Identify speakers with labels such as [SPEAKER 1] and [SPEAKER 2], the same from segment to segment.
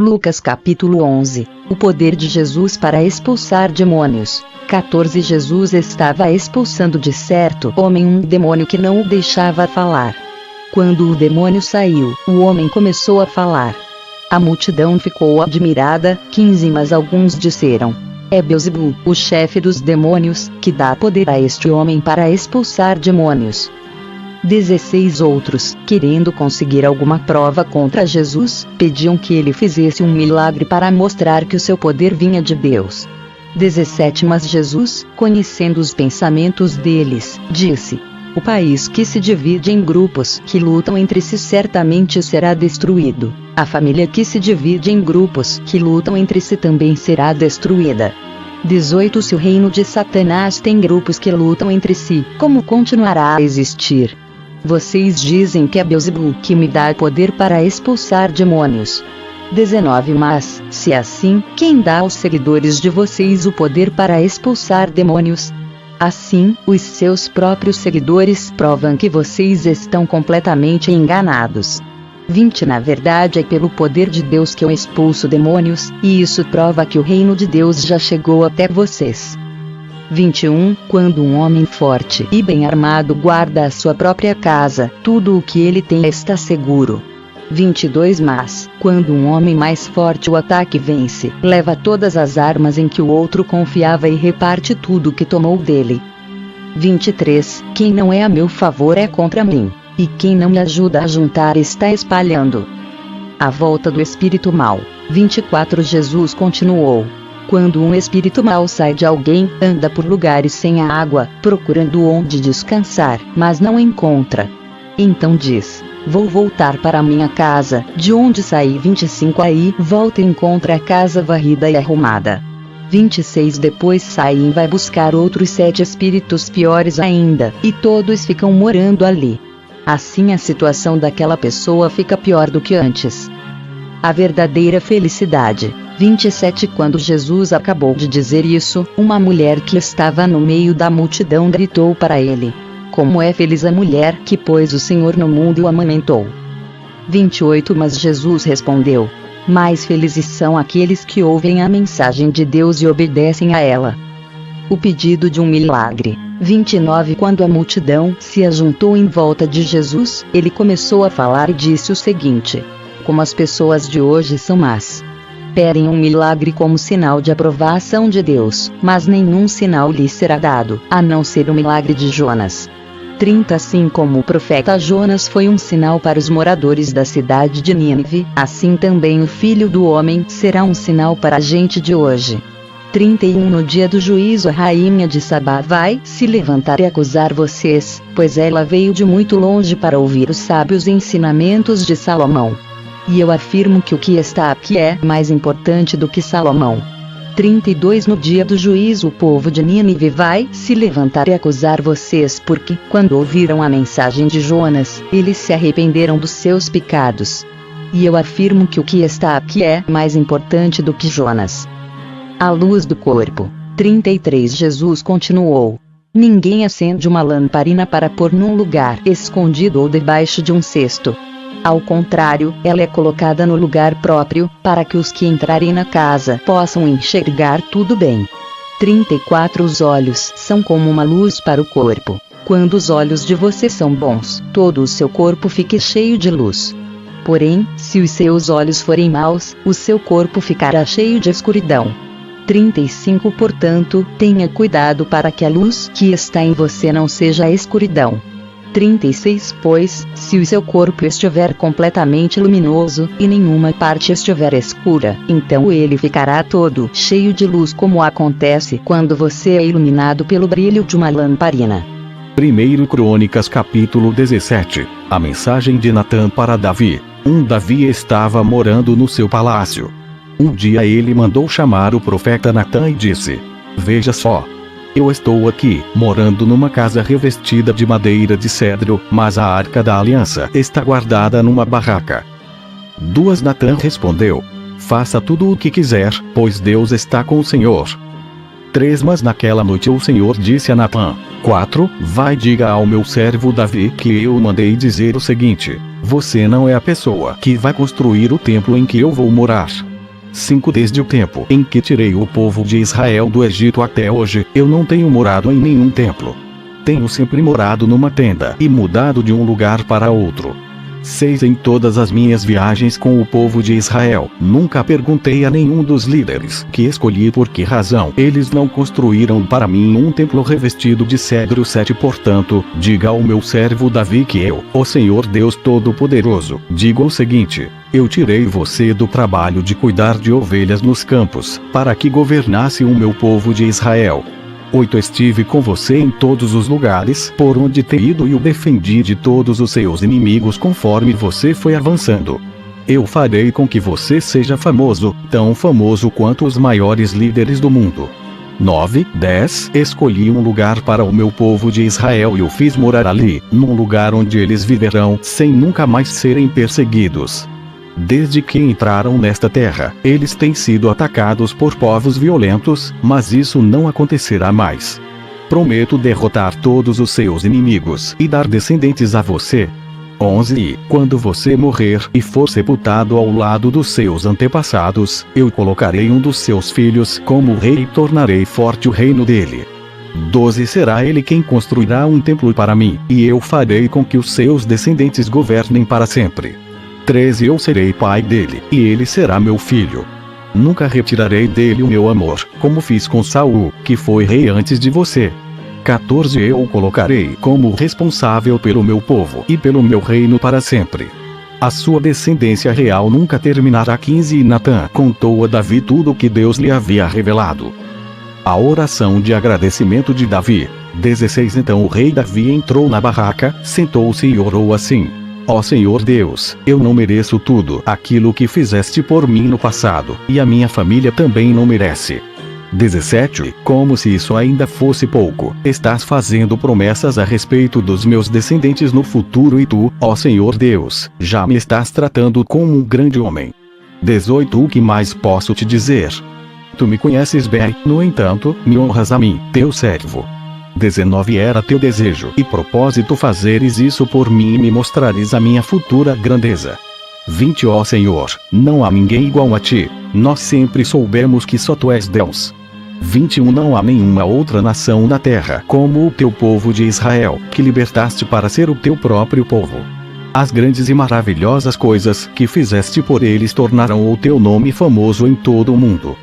[SPEAKER 1] Lucas capítulo 11. O poder de Jesus para expulsar demônios. 14. Jesus estava expulsando de certo homem um demônio que não o deixava falar. Quando o demônio saiu, o homem começou a falar. A multidão ficou admirada. 15. Mas alguns disseram: é Beelzebul, o chefe dos demônios, que dá poder a este homem para expulsar demônios. 16. Outros, querendo conseguir alguma prova contra Jesus, pediam que ele fizesse um milagre para mostrar que o seu poder vinha de Deus. 17. Mas Jesus, conhecendo os pensamentos deles, disse: o país que se divide em grupos que lutam entre si certamente será destruído. A família que se divide em grupos que lutam entre si também será destruída. 18. Se o reino de Satanás tem grupos que lutam entre si, como continuará a existir? Vocês dizem que é Beelzebul que me dá poder para expulsar demônios. 19. Mas, se é assim, quem dá aos seguidores de vocês o poder para expulsar demônios? Assim, os seus próprios seguidores provam que vocês estão completamente enganados. 20. Na verdade é pelo poder de Deus que eu expulso demônios, e isso prova que o reino de Deus já chegou até vocês. 21. Quando um homem forte e bem armado guarda a sua própria casa, tudo o que ele tem está seguro. 22. Mas, quando um homem mais forte o ataca e vence, leva todas as armas em que o outro confiava e reparte tudo o que tomou dele. 23. Quem não é a meu favor é contra mim, e quem não me ajuda a juntar está espalhando. A volta do espírito mau. 24. Jesus continuou: quando um espírito mau sai de alguém, anda por lugares sem água, procurando onde descansar, mas não encontra. Então diz: vou voltar para minha casa, de onde saí. 25. Aí volta e encontra a casa varrida e arrumada. 26. Depois sai e vai buscar outros 7 espíritos piores ainda, e todos ficam morando ali. Assim a situação daquela pessoa fica pior do que antes. A verdadeira felicidade. 27. Quando Jesus acabou de dizer isso, uma mulher que estava no meio da multidão gritou para ele: como é feliz a mulher que pôs o Senhor no mundo e o amamentou. 28. Mas Jesus respondeu: mais felizes são aqueles que ouvem a mensagem de Deus e obedecem a ela. O pedido de um milagre. 29. Quando a multidão se ajuntou em volta de Jesus, ele começou a falar e disse o seguinte: como as pessoas de hoje são más. Pedem um milagre como sinal de aprovação de Deus, mas nenhum sinal lhes será dado, a não ser o milagre de Jonas. 30. Assim como o profeta Jonas foi um sinal para os moradores da cidade de Nínive, assim também o Filho do Homem será um sinal para a gente de hoje. 31. No dia do juízo a rainha de Sabá vai se levantar e acusar vocês, pois ela veio de muito longe para ouvir os sábios ensinamentos de Salomão. E eu afirmo que o que está aqui é mais importante do que Salomão. 32. No dia do juízo o povo de Nínive vai se levantar e acusar vocês porque, quando ouviram a mensagem de Jonas, eles se arrependeram dos seus pecados. E eu afirmo que o que está aqui é mais importante do que Jonas. A luz do corpo. 33. Jesus continuou: ninguém acende uma lamparina para pôr num lugar escondido ou debaixo de um cesto. Ao contrário, ela é colocada no lugar próprio, para que os que entrarem na casa possam enxergar tudo bem. 34. Os olhos são como uma luz para o corpo. Quando os olhos de você são bons, todo o seu corpo fica cheio de luz. Porém, se os seus olhos forem maus, o seu corpo ficará cheio de escuridão. 35. Portanto, tenha cuidado para que a luz que está em você não seja a escuridão. 36. Pois, se o seu corpo estiver completamente luminoso, e nenhuma parte estiver escura, então ele ficará todo cheio de luz, como acontece quando você é iluminado pelo brilho de uma lamparina.
[SPEAKER 2] 1 Crônicas capítulo 17. A mensagem de Natã para Davi. Davi estava morando no seu palácio. Um dia ele mandou chamar o profeta Natã e disse: veja só. Eu estou aqui, morando numa casa revestida de madeira de cedro, mas a arca da aliança está guardada numa barraca. 2. Natã respondeu: faça tudo o que quiser, pois Deus está com o Senhor. 3. Mas naquela noite o Senhor disse a Natã: 4. Vai, diga ao meu servo Davi que eu mandei dizer o seguinte: você não é a pessoa que vai construir o templo em que eu vou morar. 5 Desde o tempo em que tirei o povo de Israel do Egito até hoje, eu não tenho morado em nenhum templo. Tenho sempre morado numa tenda e mudado de um lugar para outro. 6 Em todas as minhas viagens com o povo de Israel, nunca perguntei a nenhum dos líderes que escolhi por que razão eles não construíram para mim um templo revestido de cedro. 7 Portanto, diga ao meu servo Davi que eu, o Senhor Deus Todo-Poderoso, digo o seguinte: eu tirei você do trabalho de cuidar de ovelhas nos campos, para que governasse o meu povo de Israel. 8 Estive com você em todos os lugares por onde tem ido e o defendi de todos os seus inimigos conforme você foi avançando. Eu farei com que você seja famoso, tão famoso quanto os maiores líderes do mundo. 9, 10 Escolhi um lugar para o meu povo de Israel e o fiz morar ali, num lugar onde eles viverão sem nunca mais serem perseguidos. Desde que entraram nesta terra, eles têm sido atacados por povos violentos, mas isso não acontecerá mais. Prometo derrotar todos os seus inimigos e dar descendentes a você. 11 E, quando você morrer e for sepultado ao lado dos seus antepassados, eu colocarei um dos seus filhos como rei e tornarei forte o reino dele. 12 Será ele quem construirá um templo para mim, e eu farei com que os seus descendentes governem para sempre. 13 Eu serei pai dele, e ele será meu filho. Nunca retirarei dele o meu amor, como fiz com Saul, que foi rei antes de você. 14 Eu o colocarei como responsável pelo meu povo e pelo meu reino para sempre. A sua descendência real nunca terminará. 15 E Natã contou a Davi tudo o que Deus lhe havia revelado. A oração de agradecimento de Davi. 16 Então o rei Davi entrou na barraca, sentou-se e orou assim: Ó Senhor Deus, eu não mereço tudo aquilo que fizeste por mim no passado, e a minha família também não merece. 17 Como se isso ainda fosse pouco, estás fazendo promessas a respeito dos meus descendentes no futuro e tu, ó Senhor Deus, já me estás tratando como um grande homem. 18 O que mais posso te dizer? Tu me conheces bem, no entanto, me honras a mim, teu servo. 19 Era teu desejo e propósito fazeres isso por mim e me mostrares a minha futura grandeza. 20 Ó Senhor, não há ninguém igual a ti, nós sempre soubemos que só tu és Deus. 21 Não há nenhuma outra nação na terra como o teu povo de Israel, que libertaste para ser o teu próprio povo. As grandes e maravilhosas coisas que fizeste por eles tornaram o teu nome famoso em todo o mundo.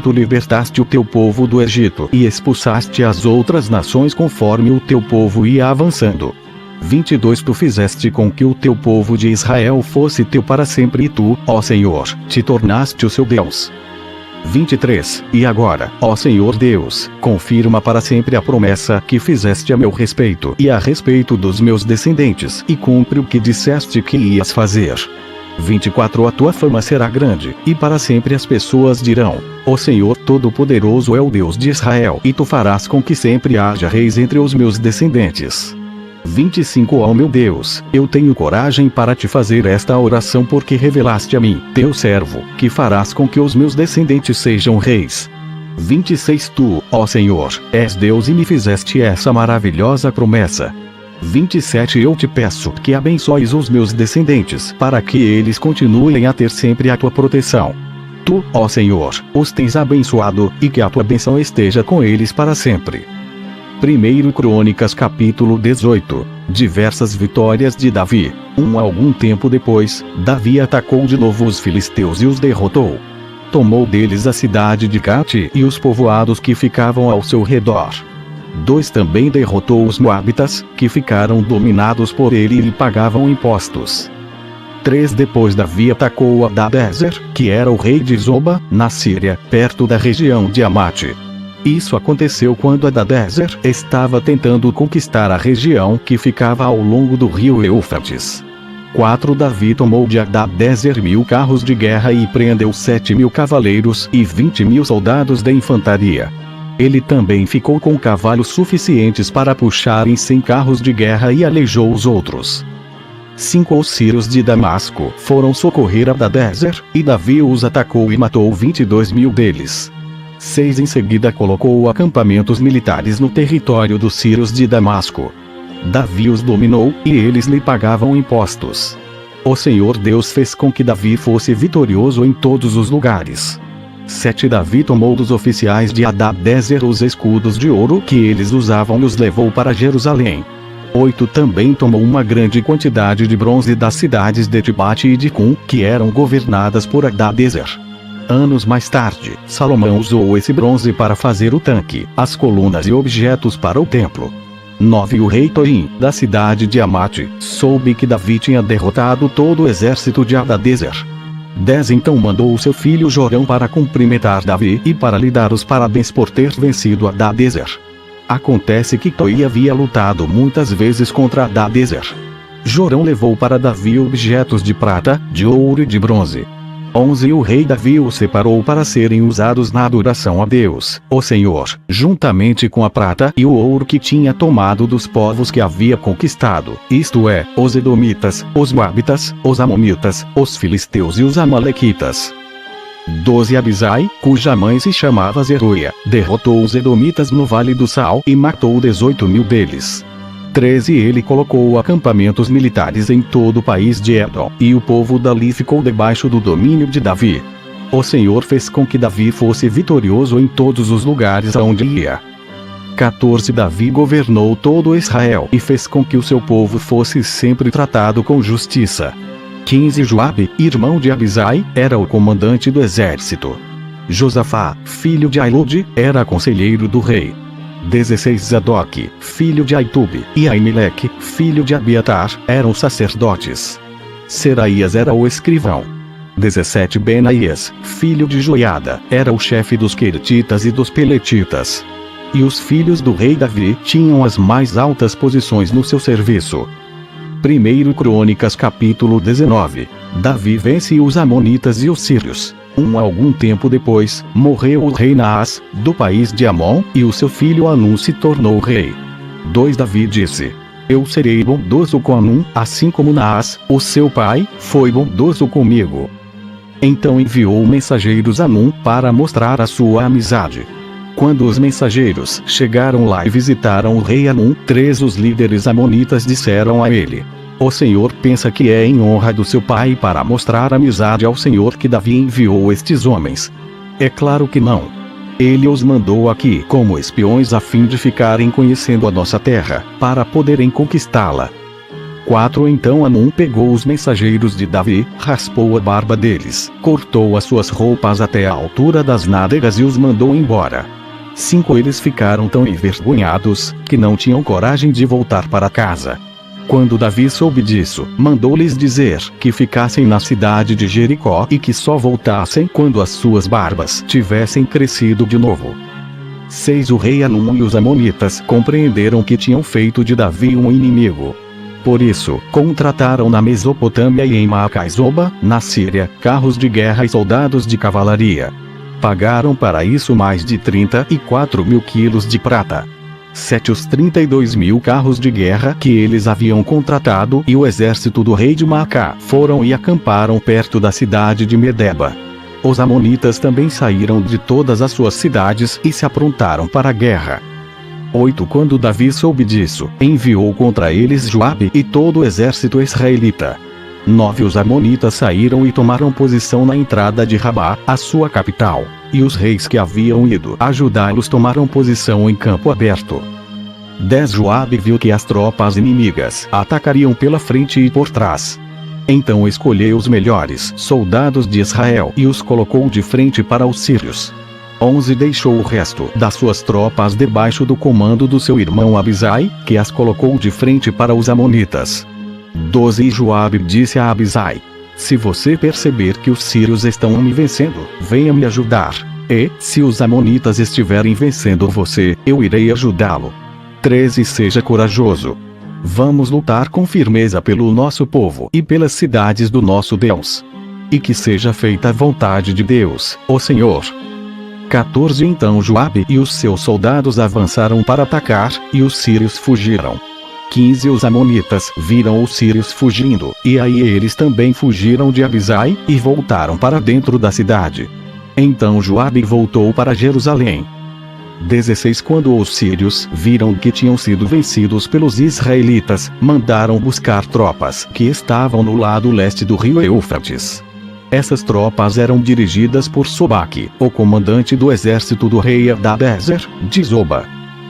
[SPEAKER 2] Tu libertaste o teu povo do Egito e expulsaste as outras nações conforme o teu povo ia avançando. 22 Tu fizeste com que o teu povo de Israel fosse teu para sempre e tu, ó Senhor, te tornaste o seu Deus. 23 E agora, ó Senhor Deus, confirma para sempre a promessa que fizeste a meu respeito e a respeito dos meus descendentes e cumpre o que disseste que ias fazer. 24 A tua fama será grande, e para sempre as pessoas dirão: O Senhor Todo-Poderoso é o Deus de Israel, e tu farás com que sempre haja reis entre os meus descendentes. 25 Ó meu Deus, eu tenho coragem para te fazer esta oração porque revelaste a mim, teu servo, que farás com que os meus descendentes sejam reis. 26 Tu, ó Senhor, és Deus e me fizeste essa maravilhosa promessa. 27 Eu te peço que abençoes os meus descendentes para que eles continuem a ter sempre a tua proteção. Tu, ó Senhor, os tens abençoado, e que a tua bênção esteja com eles para sempre. 1 Crônicas capítulo 18. Diversas vitórias de Davi. Algum tempo depois, Davi atacou de novo os filisteus e os derrotou. Tomou deles a cidade de Gate e os povoados que ficavam ao seu redor. 2 Também derrotou os moabitas, que ficaram dominados por ele e lhe pagavam impostos. 3 Depois Davi atacou Hadadezer, que era o rei de Zoba, na Síria, perto da região de Amate. Isso aconteceu quando Hadadezer estava tentando conquistar a região que ficava ao longo do rio Eufrates. 4 Davi tomou de Hadadezer 1000 carros de guerra e prendeu 7.000 cavaleiros e 20.000 soldados da infantaria. Ele também ficou com cavalos suficientes para puxarem 100 carros de guerra e aleijou os outros. 5 Os sírios de Damasco foram socorrer Hadadezer, e Davi os atacou e matou 22.000 deles. 6 Em seguida colocou acampamentos militares no território dos sírios de Damasco. Davi os dominou, e eles lhe pagavam impostos. O Senhor Deus fez com que Davi fosse vitorioso em todos os lugares. 7. Davi tomou dos oficiais de Hadadezer os escudos de ouro que eles usavam e os levou para Jerusalém. 8. Também tomou uma grande quantidade de bronze das cidades de Tibate e de Cum, que eram governadas por Hadadezer. Anos mais tarde, Salomão usou esse bronze para fazer o tanque, as colunas e objetos para o templo. 9. O rei Toim, da cidade de Amate, soube que Davi tinha derrotado todo o exército de Hadadezer. 10. Então mandou o seu filho Jorão para cumprimentar Davi e para lhe dar os parabéns por ter vencido Hadadezer. Acontece que Toim havia lutado muitas vezes contra Hadadezer. Jorão levou para Davi objetos de prata, de ouro e de bronze. 11. O rei Davi os separou para serem usados na adoração a Deus, o Senhor, juntamente com a prata e o ouro que tinha tomado dos povos que havia conquistado, isto é, os Edomitas, os Moabitas, os Amonitas, os Filisteus e os Amalequitas. 12. Abisai, cuja mãe se chamava Zeruia, derrotou os Edomitas no Vale do Sal e matou 18.000 deles. 13. Ele colocou acampamentos militares em todo o país de Edom, e o povo dali ficou debaixo do domínio de Davi. O Senhor fez com que Davi fosse vitorioso em todos os lugares aonde ia. 14. Davi governou todo Israel e fez com que o seu povo fosse sempre tratado com justiça. 15. Joabe, irmão de Abisai, era o comandante do exército. Josafá, filho de Ailud, era conselheiro do rei. 16. Zadok, filho de Aitube, e Aimeleque, filho de Abiatar, eram sacerdotes. Seraías era o escrivão. 17. Benaías, filho de Joiada, era o chefe dos queretitas e dos peletitas. E os filhos do rei Davi tinham as mais altas posições no seu serviço. 1 Crônicas capítulo 19. Davi vence os amonitas e os sírios. Algum tempo depois, morreu o rei Naás, do país de Amon, e o seu filho Anum se tornou rei. 2. Davi disse: Eu serei bondoso com Anum, assim como Naás, o seu pai, foi bondoso comigo. Então enviou mensageiros a Anum para mostrar a sua amizade. Quando os mensageiros chegaram lá e visitaram o rei Anum, 3 os líderes amonitas disseram a ele: O Senhor pensa que é em honra do seu pai para mostrar amizade ao Senhor que Davi enviou estes homens? É claro que não. Ele os mandou aqui como espiões a fim de ficarem conhecendo a nossa terra, para poderem conquistá-la. 4. Então Anum pegou os mensageiros de Davi, raspou a barba deles, cortou as suas roupas até a altura das nádegas e os mandou embora. 5. Eles ficaram tão envergonhados, que não tinham coragem de voltar para casa. Quando Davi soube disso, mandou-lhes dizer que ficassem na cidade de Jericó e que só voltassem quando as suas barbas tivessem crescido de novo. 6. O rei Anum e os amonitas compreenderam que tinham feito de Davi um inimigo. Por isso, contrataram na Mesopotâmia e em Maacazoba, na Síria, carros de guerra e soldados de cavalaria. Pagaram para isso mais de 34.000 quilos de prata. 7. Os 32.000 carros de guerra que eles haviam contratado e o exército do rei de Maacá foram e acamparam perto da cidade de Medeba. Os amonitas também saíram de todas as suas cidades e se aprontaram para a guerra. 8. Quando Davi soube disso, enviou contra eles Joabe e todo o exército israelita. 9. Os amonitas saíram e tomaram posição na entrada de Rabá, a sua capital, e os reis que haviam ido ajudá-los tomaram posição em campo aberto. 10. Joabe viu que as tropas inimigas atacariam pela frente e por trás. Então escolheu os melhores soldados de Israel e os colocou de frente para os sírios. 11. Deixou o resto das suas tropas debaixo do comando do seu irmão Abisai, que as colocou de frente para os amonitas. 12. E Joabe disse a Abisai: Se você perceber que os sírios estão me vencendo, venha me ajudar. E, se os amonitas estiverem vencendo você, eu irei ajudá-lo. 13. Seja corajoso. Vamos lutar com firmeza pelo nosso povo e pelas cidades do nosso Deus. E que seja feita a vontade de Deus, o Senhor. 14. Então Joabe e os seus soldados avançaram para atacar, e os sírios fugiram. 15. Os amonitas viram os sírios fugindo, e aí eles também fugiram de Abisai, e voltaram para dentro da cidade. Então Joabe voltou para Jerusalém. 16 Quando os sírios viram que tinham sido vencidos pelos israelitas, mandaram buscar tropas que estavam no lado leste do rio Eufrates. Essas tropas eram dirigidas por Sobaque, o comandante do exército do rei Hadadezer, de Zoba.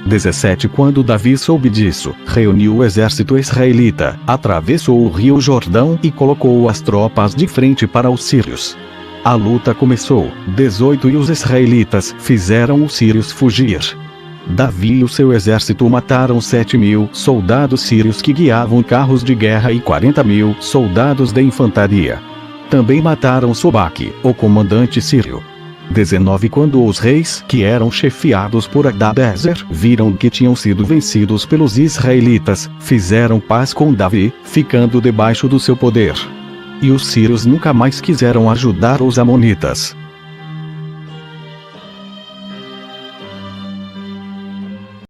[SPEAKER 2] 17 Quando Davi soube disso, reuniu o exército israelita, atravessou o rio Jordão e colocou as tropas de frente para os sírios. A luta começou. 18 E os israelitas fizeram os sírios fugir. Davi e o seu exército mataram 7.000 soldados sírios que guiavam carros de guerra e 40.000 soldados de infantaria. Também mataram Sobaque, o comandante sírio. 19 Quando os reis, que eram chefiados por Hadadezer, viram que tinham sido vencidos pelos israelitas, fizeram paz com Davi, ficando debaixo do seu poder. E os sírios nunca mais quiseram ajudar os amonitas.